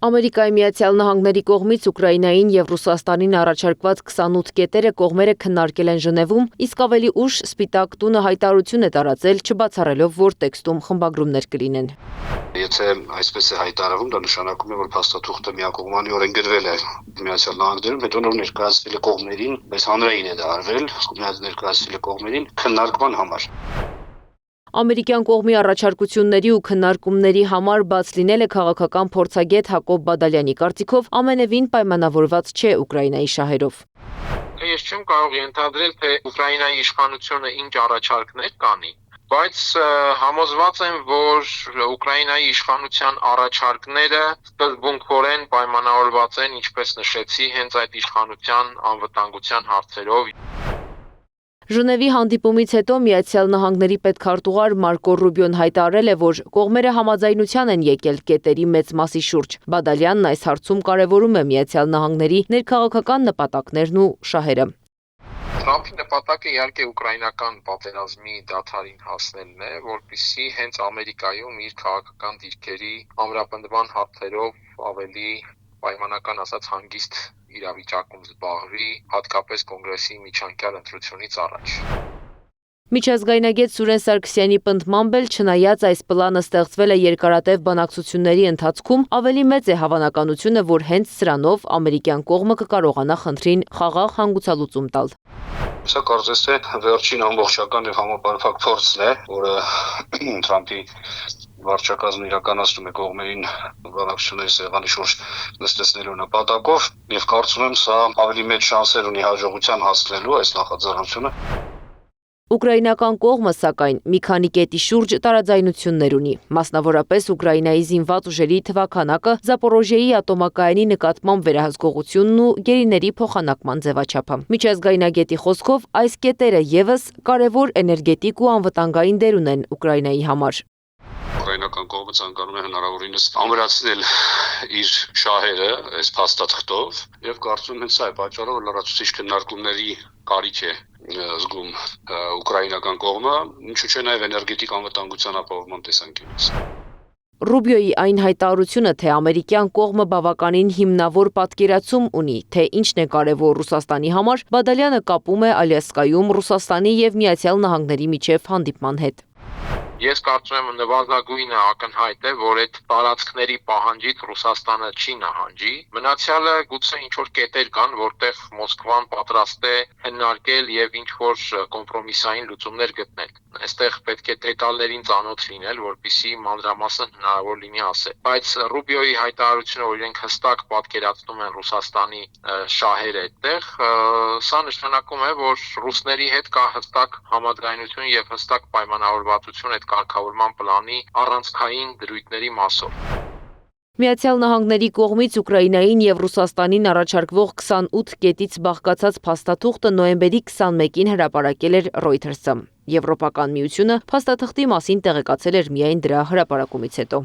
Ամերիկայի Միացյալ Նահանգների կողմից Ուկրաինային եւ Ռուսաստանին առաջարկված 28 կետերը կողմերը քննարկել են Ժնևում, իսկ ավելի ուշ Սպիտակ տունը հայտարարություն է տարածել, չբացառելով, որ տեքստում խմբագրումներ կլինեն։ Եթե այսպես է հայտարարվում, դա նշանակում է, որ փաստաթուղթը միակողմանիորեն գրվել է Միացյալ Նահանգներում, հետո նոր ներկայացվել է կողմերին, բայց հանրային է դա արվել, ներկայացվել է կողմերին քննարկման համար։ Ամերիկյան կողմի առաջարկությունների ու քննարկումների համար բաց լինելը քաղաքական փորձագետ Հակոբ Բադալյանի կարծիքով ամենևին պայմանավորված չէ Ուկրաինայի շահերով։ Ես չեմ կարող ենթադրել, թե Ուկրաինայի իշխանությունը ինչ առաջարկներ կանի, բայց համոզված եմ, որ Ուկրաինայի իշխանության առաջարկները սկզբունքորեն պայմանավորված են, ինչպես նշեցի, հենց այդ իշխանության անվտանգության հարցերով։ Ժնևի հանդիպումից հետո Միացյալ Նահանգների պետքարտուղար Մարկո Ռուբիոն հայտարարել է, որ կողմերը համաձայնության են եկել կետերի մեծ մասի շուրջ։ Բադալյանն այս հարցում կարևորում է Միացյալ Նահանգների ներքաղաքական նպատակներն ու շահերը։ Թրամփի նպատակը իհարկե ուկրաինական պատերազմի դադարին հասնելն է, որպեսզի հենց Ամերիկայում իր քաղաքական դիրքերի ամրապնդման հարցերով ավելի պայմանական ասած հանգիստ իրավիճակում զբաղվի, հատկապես կոնգրեսի միջանկյալ ընտրությունից առաջ։ Միջազգայնագետ Սուրեն Սարգսյանի պնդմամբ էլ չնայած այս պլանը ստեղծվել է երկարատև բանակցությունների ընթացքում, ավելի մեծ է հավանականությունը, որ հենց սրանով ամերիկյան կողմը կկարողանա խնդրին խաղաղ հանգուցալուծում տալ։ Սա կարծես թե վերջին ամբողջական եւ համապարփակ փորձն է, որը Թրամփի վարչակազմը իրականացնում է կողմերին բանակցությունների սեղանի շուրջ նստեցնելու նպատակով եւ կարծում եմ սա ավելի մեծ շանսեր ունի հաջողության հասնելու այս նախաձեռնությունը։ Ուկրաինական կողմը, սակայն, մի քանի կետի շուրջ տարաձայնություններ ունի, մասնավորապես Ուկրաինայի զինված ուժերի թվաքանակը, Զապորոժիեի ատոմակայանի նկատմամբ վերահսկողությունն ու գերիների փոխանակման ձևաչափը։ Միջազգայնագետի խոսքով այս կետերը եւս կարևոր էներգետիկ ու անվտանգային դեր ունեն Ուկրաինայի համար։ Ուկրաինական կողմը ցանկանում է հնարավորինս ամրացնել իր շահերը այս փաստաթղթով եւ կարծում եմ սա է պատճառը, որ լրացուցիչ քննարկումների կարիք է զգում ուկրաինական կողմը, ինչու՞ չէ նաեւ էներգետիկ անվտանգության ապահովման տեսանկյունից։ Ռուբիոյի այն հայտարարությունը, թե ամերիկյան կողմը բավականին հիմնավոր պատկերացում ունի, թե ինչն է կարևոր Ռուսաստանի համար, Բադալյանը կապում է Ալյասկայում Ռուսաստանի եւ Միացյալ Նահանգների միջև հանդիպման հետ։ Ես կարծում եմ նվազագույնը ակնհայտ է, որ այդ տարածքների պահանջից Ռուսաստանը չի նահանջի։ Մնացյալը գուցե ինչ-որ կետեր կան, որտեղ Մոսկվան պատրաստ է քննարկել եւ ինչ-որ կոմպրոմիսային լուծումներ գտնել։ Այստեղ պետք է դետալներին ծանոթ լինել, որպեսզի մանրամասն հնարավոր լինի ասել։ Բայց Ռուբիոյի հայտարարությունը, որ իրենք հստակ պատկերացնում են Ռուսաստանի շահերը այդտեղ, սա նշանակում է, որ ռուսների հետ կա հստակ համաձայնություն եւ հստակ պայմանավորվածություն այդ կարգավորման պլանի առանցքային դրույթների մասով։ Միացյալ Նահանգների կողմից Ուկրաինային եւ Ռուսաստանին առաջարկվող 28 կետից բաղկացած փաստաթուղթը նոյեմբերի 21-ին հրապարակել էր Reuters-ը։ Եվրոպական միությունը փաստաթղթի մասին տեղեկացել էր միայն դրա հրապարակումից հետո։